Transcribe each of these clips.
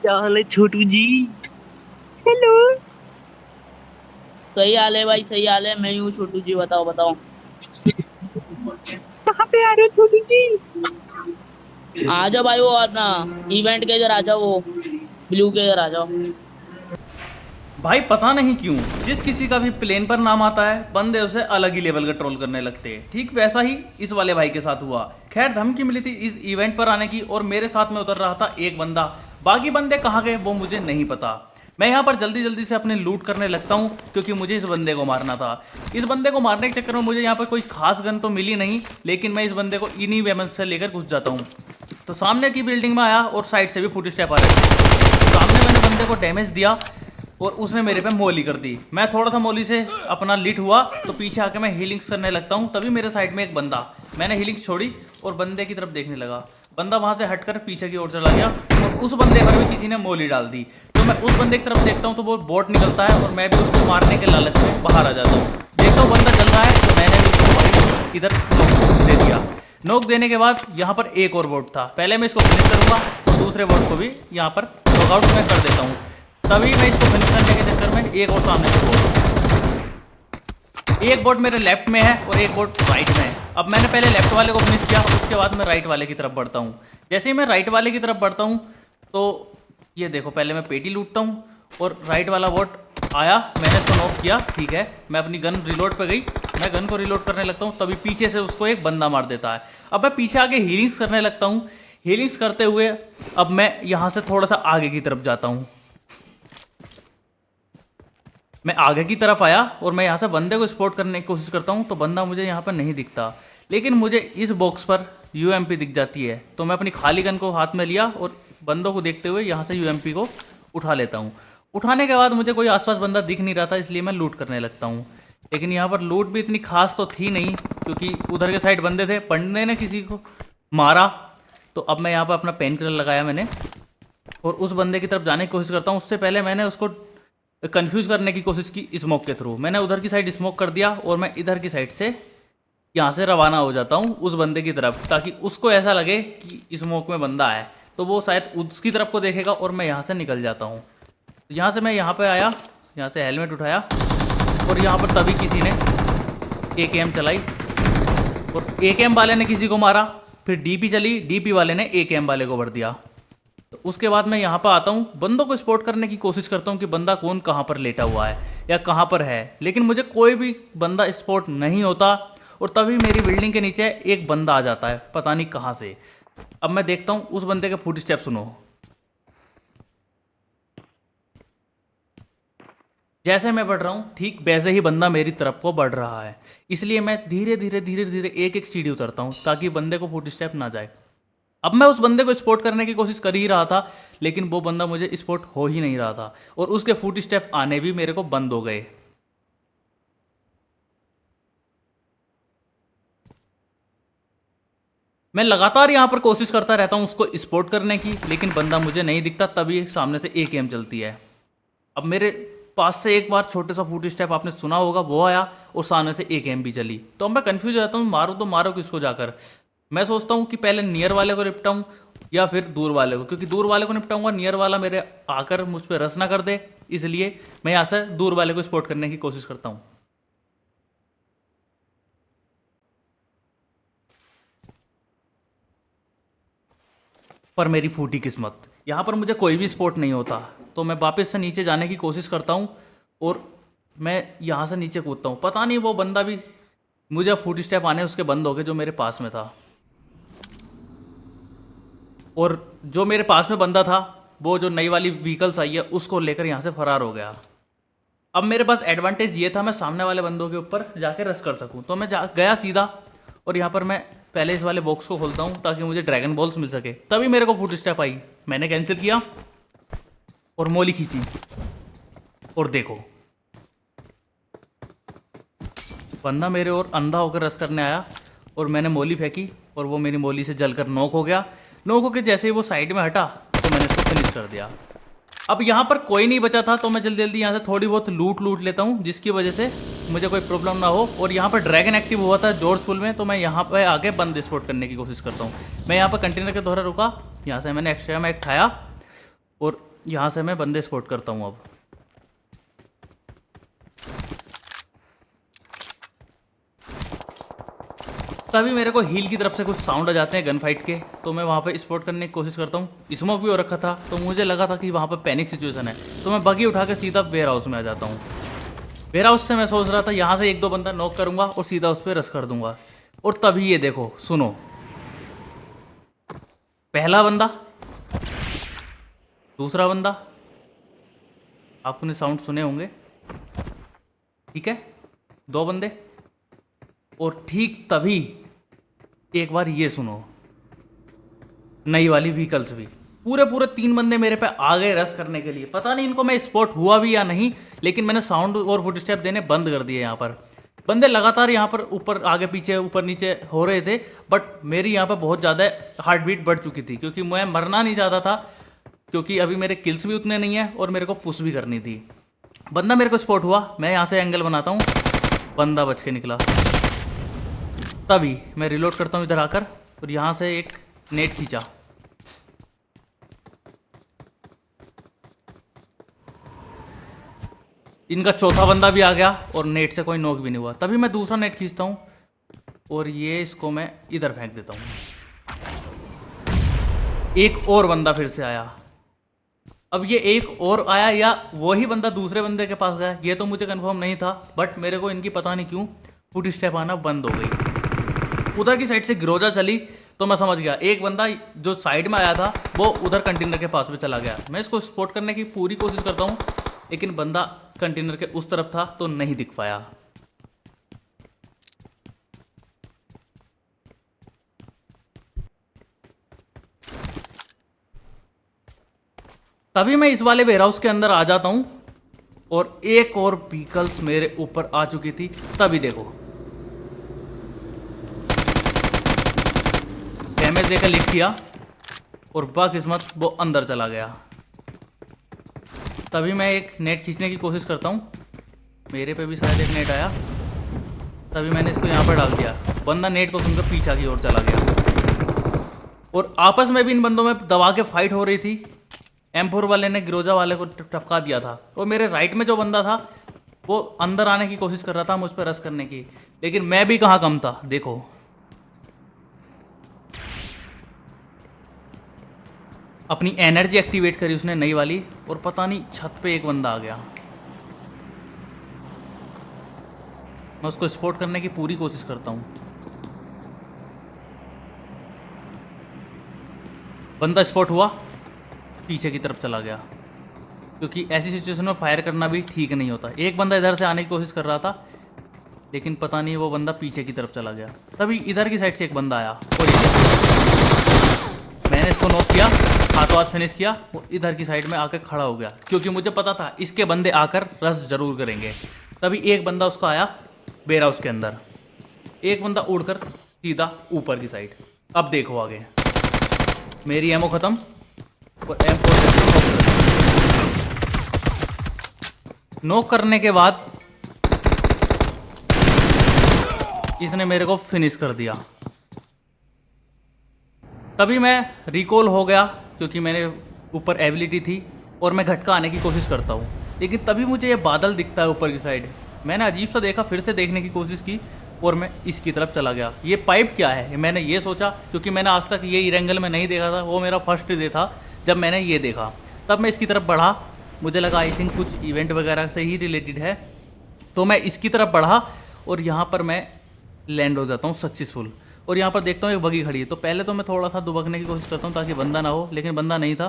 क्या हाल है छोटू जी। हेलो। सही हाल है भाई, सही हाल है। मैं हूँ छोटू जी। बताओ बताओ। कहाँ पे आ रहे हो छोटू जी? आ जाओ भाई, वो अपना इवेंट के इधर आ जाओ, वो ब्लू के इधर आ जाओ। भाई पता नहीं क्यों जिस किसी का भी प्लेन पर नाम आता है बंदे उसे अलग ही लेवल का ट्रोल करने लगते हैं। ठीक वैसा ही इस वाले भाई के साथ हुआ। खैर धमकी मिली थी इस इवेंट पर आने की और मेरे साथ में उतर रहा था एक बंदा। बाकी बंदे कहाँ गए वो मुझे नहीं पता। मैं यहाँ पर जल्दी जल्दी से अपने लूट करने लगता हूँ क्योंकि मुझे इस बंदे को मारना था। इस बंदे को मारने के चक्कर में मुझे यहाँ पर कोई खास गन तो मिली नहीं, लेकिन मैं इस बंदे को इन्हीं वेपन से लेकर घुस जाता हूँ। तो सामने की बिल्डिंग में आया और साइड से भी फुट स्टेप आ रहे थे। सामने मैंने बंदे को डैमेज दिया और उसने मेरे पे मोली कर दी। मैं थोड़ा सा मोली से अपना लिट हुआ तो पीछे आके मैं हीलिंग्स करने लगता हूँ। तभी मेरे साइड में एक बंदा, मैंने हीलिंग्स छोड़ी और बंदे की तरफ देखने लगा। बंदा वहां से हटकर पीछे की ओर चला गया और उस बंदे पर भी किसी ने मोली डाल दी। तो मैं उस बंदे की तरफ देखता हूँ तो वो बोट निकलता है और मैं भी उसको मारने के लालच में बाहर आ जाता हूँ। देखता हूँ बंदा चल रहा है तो मैंने भी उसको भाई इधर नोक दे दिया। नोक देने के बाद यहाँ पर एक और बोट था, पहले मैं इसको फिनिश करूंगा और दूसरे बोट को भी यहाँ पर नॉकआउट मैं कर देता हूँ। तभी मैं इसको फिनिश करने के चक्कर में एक और सामने से बोट, एक बोट मेरे लेफ्ट में है और एक बोट राइट में है। अब मैंने पहले लेफ्ट वाले को फिनिश किया, उसके बाद मैं राइट वाले की तरफ बढ़ता हूँ। जैसे ही मैं राइट वाले की तरफ बढ़ता हूँ तो ये देखो, पहले मैं पेटी लूटता हूँ और राइट वाला बोट आया, मैंने इसको नॉक किया। ठीक है, मैं अपनी गन रिलोड पे गई, मैं गन को रिलोड करने लगता हूँ तभी पीछे से उसको एक बंदा मार देता है। अब मैं पीछे आके हीलिंग्स करने लगता हूँ। हीलिंग्स करते हुए अब मैं यहाँ से थोड़ा सा आगे की तरफ जाता हूँ। मैं आगे की तरफ आया और मैं यहाँ से बंदे को स्पॉट करने की कोशिश करता हूँ तो बंदा मुझे यहाँ पर नहीं दिखता, लेकिन मुझे इस बॉक्स पर यूएमपी दिख जाती है। तो मैं अपनी खाली गन को हाथ में लिया और बंदों को देखते हुए यहाँ से यूएमपी को उठा लेता हूँ। उठाने के बाद मुझे कोई आसपास बंदा दिख नहीं रहा था, इसलिए मैं लूट करने लगता हूँ। लेकिन यहाँ पर लूट भी इतनी खास तो थी नहीं क्योंकि उधर के साइड बंदे थे, बंदे ने किसी को मारा। तो अब मैं यहाँ पर अपना पेन किलर लगाया मैंने और उस बंदे की तरफ जाने की कोशिश करता हूँ। उससे पहले मैंने उसको कंफ्यूज करने की कोशिश की स्मोक के थ्रू। मैंने उधर की साइड स्मोक कर दिया और मैं इधर की साइड से यहाँ से रवाना हो जाता हूँ उस बंदे की तरफ, ताकि उसको ऐसा लगे कि स्मोक में बंदा है तो वो शायद उसकी तरफ को देखेगा और मैं यहाँ से निकल जाता हूँ। तो यहाँ से मैं यहाँ पे आया, यहाँ से हेलमेट उठाया और यहाँ पर तभी किसी ने AKM चलाई और AKM वाले ने किसी को मारा। फिर डीपी चली, डीपी वाले ने AKM वाले को भर दिया। तो उसके बाद मैं यहाँ पर आता हूँ, बंदों को स्पॉट करने की कोशिश करता हूँ कि बंदा कौन कहाँ पर लेटा हुआ है या कहाँ पर है, लेकिन मुझे कोई भी बंदा स्पॉट नहीं होता। और तभी मेरी बिल्डिंग के नीचे एक बंदा आ जाता है, पता नहीं कहाँ से। अब मैं देखता हूँ उस बंदे के फुट स्टेप सुनो। जैसे मैं बढ़ रहा हूँ ठीक वैसे ही बंदा मेरी तरफ को बढ़ रहा है, इसलिए मैं धीरे धीरे धीरे धीरे एक एक सीढ़ी उतरता हूँ ताकि बंदे को फुट स्टेप ना जाए। अब मैं उस बंदे को स्पॉट करने की कोशिश कर ही रहा था, लेकिन वो बंदा मुझे स्पॉट हो ही नहीं रहा था और उसके फुट स्टेप आने भी मेरे को बंद हो गए। मैं लगातार यहाँ पर कोशिश करता रहता हूँ उसको स्पॉट करने की, लेकिन बंदा मुझे नहीं दिखता। तभी सामने से AKM चलती है। अब मेरे पास से एक बार छोटे सा फुट स्टेप आपने सुना होगा वो आया और सामने से AKM भी चली। तो अब मैं कंफ्यूज हो जाता हूँ, मारूँ तो मारो किसको जाकर। मैं सोचता हूँ कि पहले नियर वाले को निपटाऊँ या फिर दूर वाले को, क्योंकि दूर वाले को निपटाऊंगा नियर वाला मेरे आकर मुझ पर रस ना कर दे, इसलिए मैं यहाँ से दूर वाले को स्पॉट करने की कोशिश करता हूँ। पर मेरी फूटी किस्मत, यहाँ पर मुझे कोई भी स्पॉट नहीं होता। तो मैं वापस से नीचे जाने की कोशिश करता हूँ और मैं यहाँ से नीचे कूदता हूँ। पता नहीं वो बंदा भी, मुझे फुट स्टेप आने उसके बंद हो गए जो मेरे पास में था। और जो मेरे पास में बंदा था वो जो नई वाली व्हीकल्स आई है उसको लेकर यहाँ से फरार हो गया। अब मेरे पास एडवांटेज ये था मैं सामने वाले बंदों के ऊपर जाके रश कर सकूँ, तो मैं गया सीधा और यहाँ पर मैं पहले इस वाले बॉक्स को खोलता हूँ ताकि मुझे ड्रैगन बॉल्स मिल सके। तभी मेरे को फुट स्टेप आई, मैंने कैंसिल किया और मोली खींची और देखो बंदा मेरे और अंधा होकर रस करने आया और मैंने मोली फेंकी और वो मेरी मोली से जलकर नॉक हो गया। नॉक होकर जैसे ही वो साइड में हटा तो मैंने इसको फिनिश कर दिया। अब यहाँ पर कोई नहीं बचा था तो मैं जल्दी जल्दी यहाँ से थोड़ी बहुत लूट लेता हूँ जिसकी वजह से मुझे कोई प्रॉब्लम ना हो। और यहाँ पर ड्रैगन एक्टिव हुआ था जॉर्ज स्कूल में, तो मैं यहाँ पे आके बंद स्पॉट करने की कोशिश करता हूँ। मैं यहाँ पर कंटेनर के द्वारा रुका, यहाँ से मैंने एक्स्ट्रा मैग उठाया और यहाँ से मैं बंदे स्पॉट करता हूँ अब। तभी मेरे को हील की तरफ से कुछ साउंड आ जाते हैं गन फाइट के, तो मैं वहाँ पे स्पॉट करने की कोशिश करता हूँ। स्मोक भी हो रखा था तो मुझे लगा था कि वहाँ पे पैनिक सिचुएशन है, तो मैं बगी उठा के सीधा वेयर हाउस में आ जाता हूँ। वेयर हाउस से मैं सोच रहा था यहाँ से एक दो बंदा नॉक करूँगा और सीधा उस पर रश कर दूंगा। और तभी ये देखो, सुनो, पहला बंदा, दूसरा बंदा, आपने साउंड सुने होंगे, ठीक है, दो बंदे, और ठीक तभी एक बार ये सुनो, नई वाली व्हीकल्स भी, पूरे पूरे 3 बंदे मेरे पे आ गए रश करने के लिए। पता नहीं इनको मैं स्पॉट हुआ भी या नहीं, लेकिन मैंने साउंड और फुट स्टेप देने बंद कर दिए। यहाँ पर बंदे लगातार यहाँ पर ऊपर आगे पीछे ऊपर नीचे हो रहे थे, बट मेरी यहाँ पर बहुत ज़्यादा हार्ट बीट बढ़ चुकी थी, क्योंकि मैं मरना नहीं चाहता था, क्योंकि अभी मेरे किल्स भी उतने नहीं हैं और मेरे को पुश भी करनी थी। बंदा मेरे को स्पॉट हुआ, मैं यहाँ से एंगल बनाता हूँ, बंदा बच के निकला। तभी मैं रिलोड करता हूँ इधर आकर, और यहाँ से एक नेट खींचा, इनका चौथा बंदा भी आ गया और नेट से कोई नॉक भी नहीं हुआ। तभी मैं दूसरा नेट खींचता हूँ और ये इसको मैं इधर फेंक देता हूँ। एक और बंदा फिर से आया। अब ये एक और आया या वही बंदा दूसरे बंदे के पास गया, ये तो मुझे कंफर्म नहीं था, बट मेरे को इनकी पता नहीं क्यों फुट स्टेप आना बंद हो गई। उधर की साइड से ग्रोजा चली तो मैं समझ गया एक बंदा जो साइड में आया था वो उधर कंटेनर के पास में चला गया। मैं इसको स्पॉट करने की पूरी कोशिश करता हूँ, लेकिन बंदा कंटेनर के उस तरफ था तो नहीं दिख पाया। तभी मैं इस वाले वेयरहाउस के अंदर आ जाता हूं और एक और व्हीकल्स मेरे ऊपर आ चुकी थी। तभी देखो, डैमेज देकर लिख किया और बाकिस्मत वो अंदर चला गया। तभी मैं एक नेट खींचने की कोशिश करता हूँ, मेरे पे भी शायद एक नेट आया। तभी मैंने इसको यहाँ पर डाल दिया, बंदा नेट को सुनकर पीछा की ओर चला गया। और आपस में भी इन बंदों में दबा के फाइट हो रही थी। M4 वाले ने ग्रोजा वाले को टपका दिया था और मेरे राइट में जो बंदा था वो अंदर आने की कोशिश कर रहा था मुझ पर रश करने की, लेकिन मैं भी कहाँ कम था। देखो अपनी एनर्जी एक्टिवेट करी उसने नई वाली, और पता नहीं छत पे एक बंदा आ गया। मैं उसको स्पॉट करने की पूरी कोशिश करता हूँ। बंदा स्पॉट हुआ, पीछे की तरफ चला गया, क्योंकि ऐसी सिचुएशन में फायर करना भी ठीक नहीं होता। एक बंदा इधर से आने की कोशिश कर रहा था, लेकिन पता नहीं वो बंदा पीछे की तरफ चला गया। तभी इधर की साइड से एक बंदा आया और मैंने इसको नॉक किया, हाथों हाथ फिनिश किया। वो इधर की साइड में आकर खड़ा हो गया, क्योंकि मुझे पता था इसके बंदे आकर रश जरूर करेंगे। तभी एक बंदा उसका आया वेयर हाउस के अंदर, एक बंदा उड़कर सीधा ऊपर की साइड। अब देखो आगे, मेरी एमओ खत्म और M4 नॉक करने के बाद इसने मेरे को फिनिश कर दिया। तभी मैं रिकॉल हो गया, क्योंकि मैंने ऊपर एबिलिटी थी और मैं झटका आने की कोशिश करता हूँ, लेकिन तभी मुझे ये बादल दिखता है ऊपर की साइड। मैंने अजीब सा देखा, फिर से देखने की कोशिश की और मैं इसकी तरफ चला गया। ये पाइप क्या है मैंने ये सोचा, क्योंकि मैंने आज तक ये एंगल में नहीं देखा था। वो मेरा फर्स्ट डे था जब मैंने ये देखा। तब मैं इसकी तरफ बढ़ा, मुझे लगा आई थिंक कुछ इवेंट वगैरह से ही रिलेटेड है, तो मैं इसकी तरफ बढ़ा और यहाँ पर मैं लैंड हो जाता हूँ सक्सेसफुल। और यहाँ पर देखता हूँ एक बगी खड़ी है, तो पहले तो मैं थोड़ा सा दुबकने की कोशिश करता हूँ ताकि बंदा ना हो, लेकिन बंदा नहीं था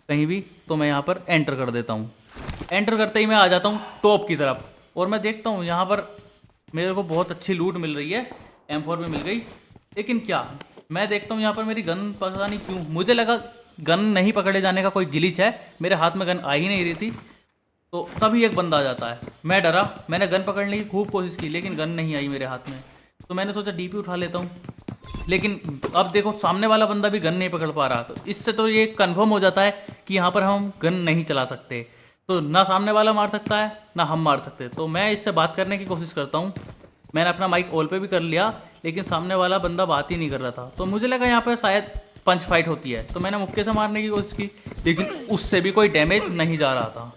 कहीं भी। तो मैं यहाँ पर एंटर कर देता हूँ। एंटर करते ही मैं आ जाता हूँ टॉप की तरफ और मैं देखता हूँ यहाँ पर मेरे को बहुत अच्छी लूट मिल रही है। M4 भी मिल गई, लेकिन क्या मैं देखता हूँ यहाँ पर मेरी गन पता नहीं क्यों, मुझे लगा गन नहीं पकड़े जाने का कोई ग्लिच है, मेरे हाथ में गन आ ही नहीं रही थी। तो तभी एक बंदा आ जाता है, मैं डरा, मैंने गन पकड़ने की खूब कोशिश की, लेकिन गन नहीं आई मेरे हाथ में। तो मैंने सोचा डीपी उठा लेता हूँ, लेकिन अब देखो सामने वाला बंदा भी गन नहीं पकड़ पा रहा। तो इससे तो ये कंफर्म हो जाता है कि यहाँ पर हम गन नहीं चला सकते, तो ना सामने वाला मार सकता है ना हम मार सकते। तो मैं इससे बात करने की कोशिश करता हूँ। मैंने अपना माइक ऑल पे भी कर लिया, लेकिन सामने वाला बंदा बात ही नहीं कर रहा था। तो मुझे लगा यहाँ पर शायद पंच फाइट होती है, तो मैंने मुक्के से मारने की कोशिश की, लेकिन उससे भी कोई डैमेज नहीं जा रहा था।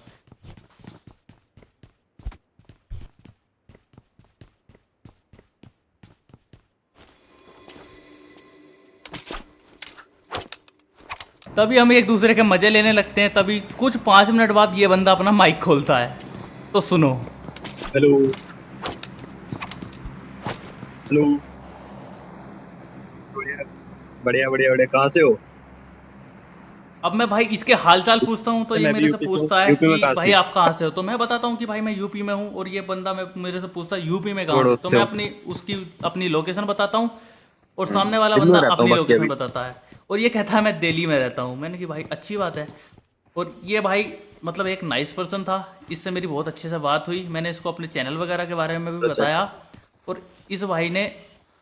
तभी हम एक दूसरे के मजे लेने लगते हैं। तभी कुछ 5 मिनट बाद ये बंदा अपना माइक खोलता है, तो सुनो। हेलो हेलो, बढ़िया बढ़िया बढ़िया, कहाँ से हो? अब मैं भाई इसके हालचाल पूछता हूँ, तो ये मैं भी मेरे से यूपी से पूछता हूँ। है यूपी में कि कहाँ भाई से? आप कहाँ से हो, तो मैं बताता हूँ कि भाई मैं यूपी में हूँ, और ये बंदा मेरे से पूछता है यूपी में कहाँ से, बड़ौद तो से मैं हूँ। अपनी लोकेशन बताता हूँ, और सामने वाला दिल्ली बंदा में रहता हूँ अपनी बाकी लोकेशन अभी। बताता है, और ये कहता है मैं दिल्ली में रहता हूँ। मैंने कि भाई अच्छी बात है। और ये भाई मतलब एक नाइस पर्सन था, इससे मेरी बहुत अच्छे से बात हुई। मैंने इसको अपने चैनल वगैरह के बारे में भी अच्छा। बताया, और इस भाई ने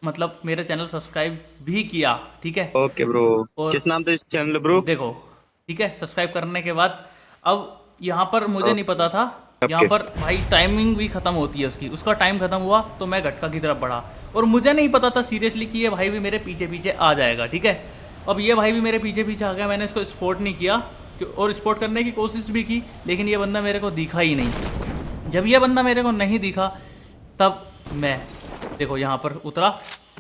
मतलब मेरे चैनल सब्सक्राइब भी किया, ठीक है। ओके ब्रो, और किस नाम से चैनल ब्रो? देखो, ठीक है, सब्सक्राइब करने के बाद अब यहाँ पर मुझे नहीं पता था, यहाँ ओके। पर भाई टाइमिंग भी ख़त्म होती है उसकी। उसका टाइम ख़त्म हुआ तो मैं गटका की तरफ बढ़ा, और मुझे नहीं पता था सीरियसली कि ये भाई भी मेरे पीछे पीछे आ जाएगा, ठीक है। अब ये भाई भी मेरे पीछे पीछे आ गया, मैंने इसको स्पॉट नहीं किया, और स्पॉट करने की कोशिश भी की, लेकिन ये बंदा मेरे को दिखा ही नहीं। जब ये बंदा मेरे को नहीं दिखा, तब मैं देखो यहाँ पर उतरा,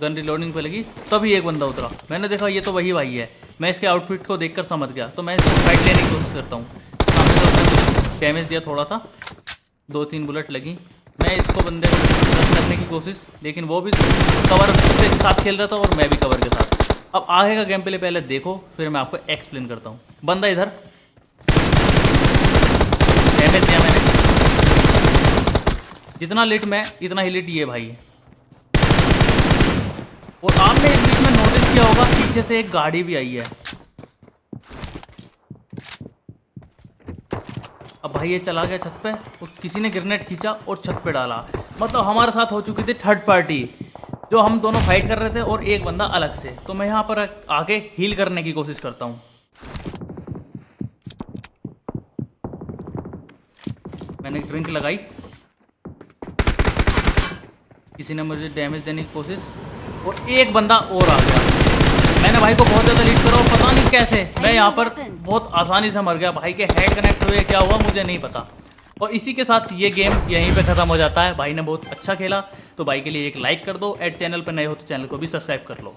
गन रिलोडिंग पे लगी, तभी एक बंदा उतरा। मैंने देखा ये तो वही भाई है। मैं इसके आउटफिट को देखकर समझ गया, तो मैं इसको फाइट लेने की कोशिश करता हूँ। सामने से उसने डैमेज दिया थोड़ा सा, 2-3 बुलेट लगी। मैं इसको बंदे को टच करने की कोशिश, लेकिन वो भी कवर के साथ खेल रहा था और मैं भी कवर के साथ। अब आगे का गेम प्ले पहले देखो, फिर मैं आपको एक्सप्लेन करता हूँ। बंदा इधर, डैमेज दिया मैंने, जितना लिट मैं इतना ही लिट ये भाई है। और आपने इस बीच में नोटिस किया होगा पीछे से एक गाड़ी भी आई है। अब भाई ये चला गया छत पे, और किसी ने ग्रेनेड खींचा और छत पे डाला। मतलब हमारे साथ हो चुकी थी थर्ड पार्टी, जो हम दोनों फाइट कर रहे थे और एक बंदा अलग से। तो मैं यहाँ पर आके हील करने की कोशिश करता हूँ। मैंने ड्रिंक लगाई, किसी ने मुझे डैमेज देने की कोशिश, और एक बंदा और आ गया। मैंने भाई को बहुत ज़्यादा लीड करा, और पता नहीं कैसे मैं यहाँ पर बहुत आसानी से मर गया। भाई के हेड कनेक्ट हुए, क्या हुआ मुझे नहीं पता। और इसी के साथ ये गेम यहीं पे ख़त्म हो जाता है। भाई ने बहुत अच्छा खेला, तो भाई के लिए एक लाइक कर दो। चैनल पर नए हो तो चैनल को भी सब्सक्राइब कर लो।